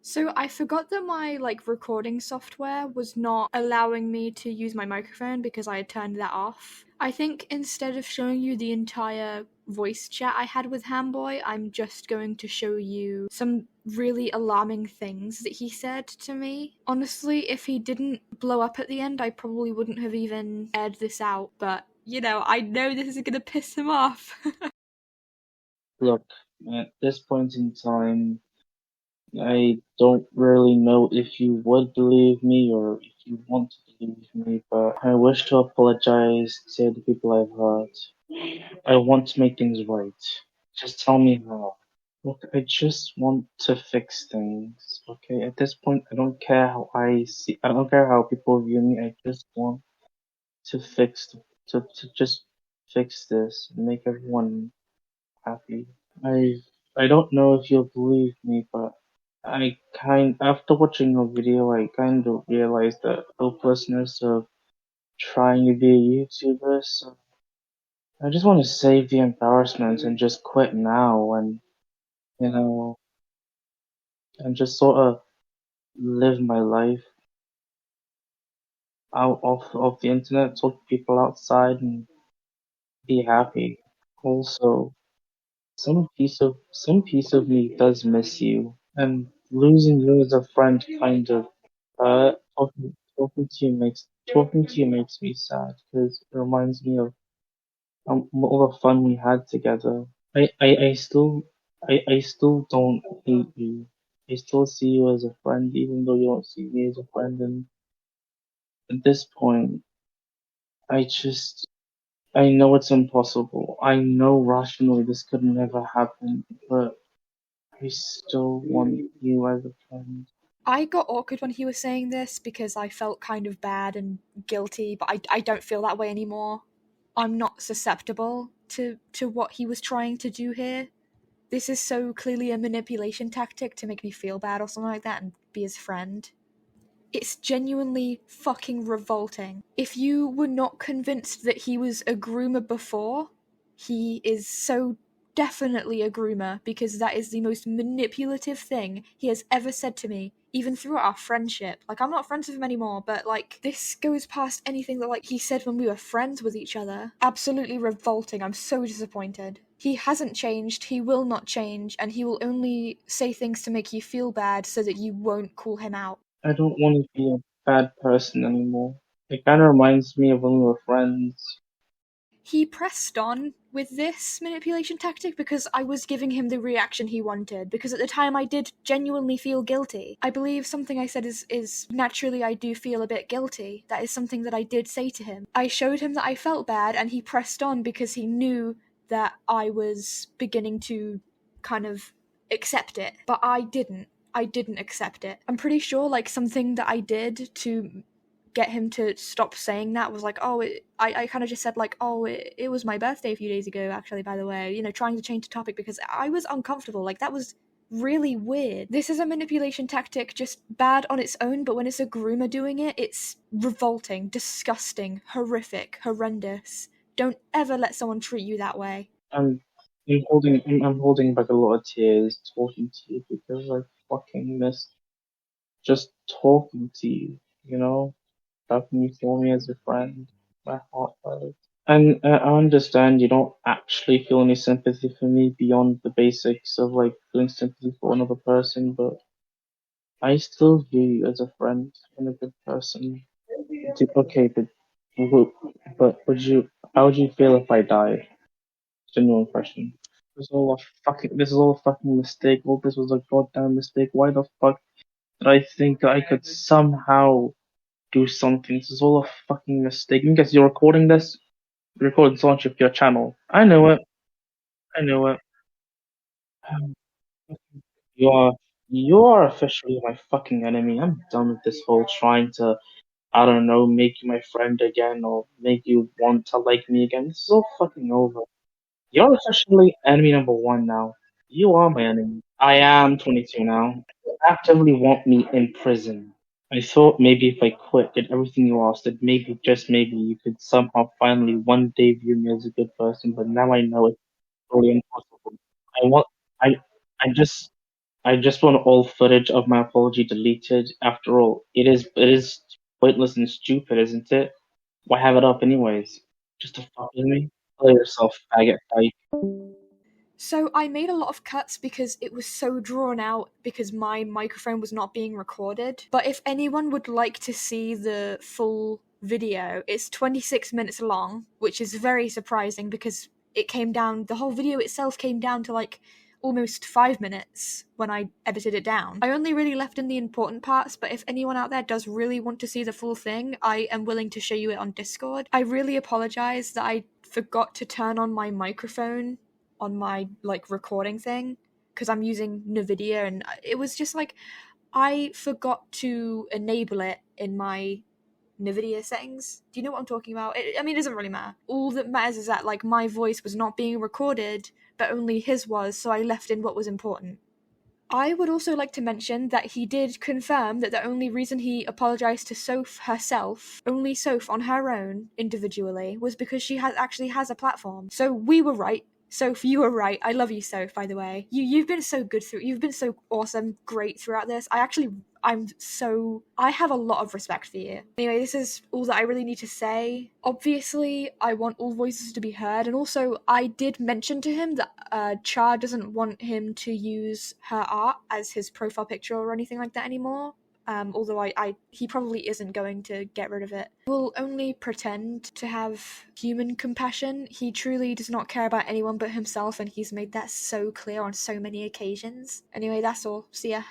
So I forgot that my recording software was not allowing me to use my microphone because I had turned that off. I think instead of showing you the entire voice chat I had with Hamboy, I'm just going to show you some really alarming things that he said to me. Honestly, if he didn't blow up at the end, I probably wouldn't have even aired this out, but I know this is gonna piss him off. Look, at this point in time, I don't really know if you would believe me or if you want to believe me, but I wish to apologize to the people I've hurt. I want to make things right. Just tell me how. Look, I just want to fix things, okay? At this point, I don't care how I don't care how people view me, I just want to to just fix this and make everyone happy. I I don't know if you'll believe me, but after watching your video, I kind of realized the hopelessness of trying to be a YouTuber. So I just want to save the embarrassment and just quit now, and you know, and just sort of live my life out of the internet, talk to people outside, and be happy. Also, some piece of me does miss you, and losing you as a friend kind of talking to you makes me sad because it reminds me of all the fun we had together. I still don't hate you. I still see you as a friend, even though you don't see me as a friend. And at this point, I just I know it's impossible. I know rationally this could never happen, but I still want you as a friend. I got awkward when he was saying this because I felt kind of bad and guilty, but I don't feel that way anymore. I'm not susceptible to what he was trying to do here. This is so clearly a manipulation tactic to make me feel bad or something like that and be his friend. It's genuinely fucking revolting. If you were not convinced that he was a groomer before, he is so definitely a groomer because that is the most manipulative thing he has ever said to me, even throughout our friendship. I'm not friends with him anymore, but this goes past anything that he said when we were friends with each other. Absolutely revolting. I'm so disappointed. He hasn't changed, he will not change, and he will only say things to make you feel bad so that you won't call him out. I don't want to be a bad person anymore. It kind of reminds me of when we were friends. He pressed on with this manipulation tactic because I was giving him the reaction he wanted. Because at the time I did genuinely feel guilty. I believe something I said is naturally I do feel a bit guilty. That is something that I did say to him. I showed him that I felt bad and he pressed on because he knew that I was beginning to kind of accept it. But I didn't. I didn't accept it. I'm pretty sure something that I did to get him to stop saying that was I kind of just said it was my birthday a few days ago actually, by the way, trying to change the topic because I was uncomfortable. That was really weird. This is a manipulation tactic, just bad on its own, but when it's a groomer doing it, it's revolting, disgusting, horrific, horrendous. Don't ever let someone treat you that way. I'm I'm holding back a lot of tears talking to you because I fucking miss just talking to you. You know, having you for me as a friend. My heart hurts. And I understand you don't actually feel any sympathy for me beyond the basics of feeling sympathy for another person, but I still view you as a friend and a good person. Okay, wo- but how would you feel if I died? General impression. This is all a fucking mistake. All this was a goddamn mistake. Why the fuck did I think I could somehow do something? This is all a fucking mistake. You guys, you're recording this? You're recording this launch of your channel. I know it. I know it. You are, you are officially my fucking enemy. I'm done with this whole trying to, I don't know, make you my friend again or make you want to like me again. This is all fucking over. You're officially enemy number one now. You are my enemy. I am 22 now. You actively want me in prison. I thought maybe if I quit, did everything you asked, that maybe, just maybe, you could somehow finally one day view me as a good person, but now I know it's totally impossible. I want, I, I just, I just want all footage of my apology deleted. After all, it is pointless and stupid, isn't it? Why have it up anyways? Just to fuck with me? Play yourself, faggot fight. So I made a lot of cuts because it was so drawn out because my microphone was not being recorded. But if anyone would like to see the full video, it's 26 minutes long, which is very surprising because the whole video itself came down to like almost 5 minutes when I edited it down. I only really left in the important parts, but if anyone out there does really want to see the full thing, I am willing to show you it on Discord. I really apologize that I forgot to turn on my microphone on my like recording thing because I'm using NVIDIA, and it was just like I forgot to enable it in my NVIDIA settings. Do you know what I'm talking about? I mean, it doesn't really matter. All that matters is that like my voice was not being recorded, but only his was, so I left in what was important. I would also like to mention that he did confirm that the only reason he apologized to Soph herself, only Soph on her own, individually, was because she actually has a platform. So we were right. Soph, you were right. I love you, Soph, by the way. You've been so good you've been so awesome, great throughout this. I have a lot of respect for you. Anyway, this is all that I really need to say. Obviously, I want all voices to be heard, and also I did mention to him that Char doesn't want him to use her art as his profile picture or anything like that anymore. Although he probably isn't going to get rid of it. He will only pretend to have human compassion. He truly does not care about anyone but himself, and he's made that so clear on so many occasions. Anyway, that's all. See ya.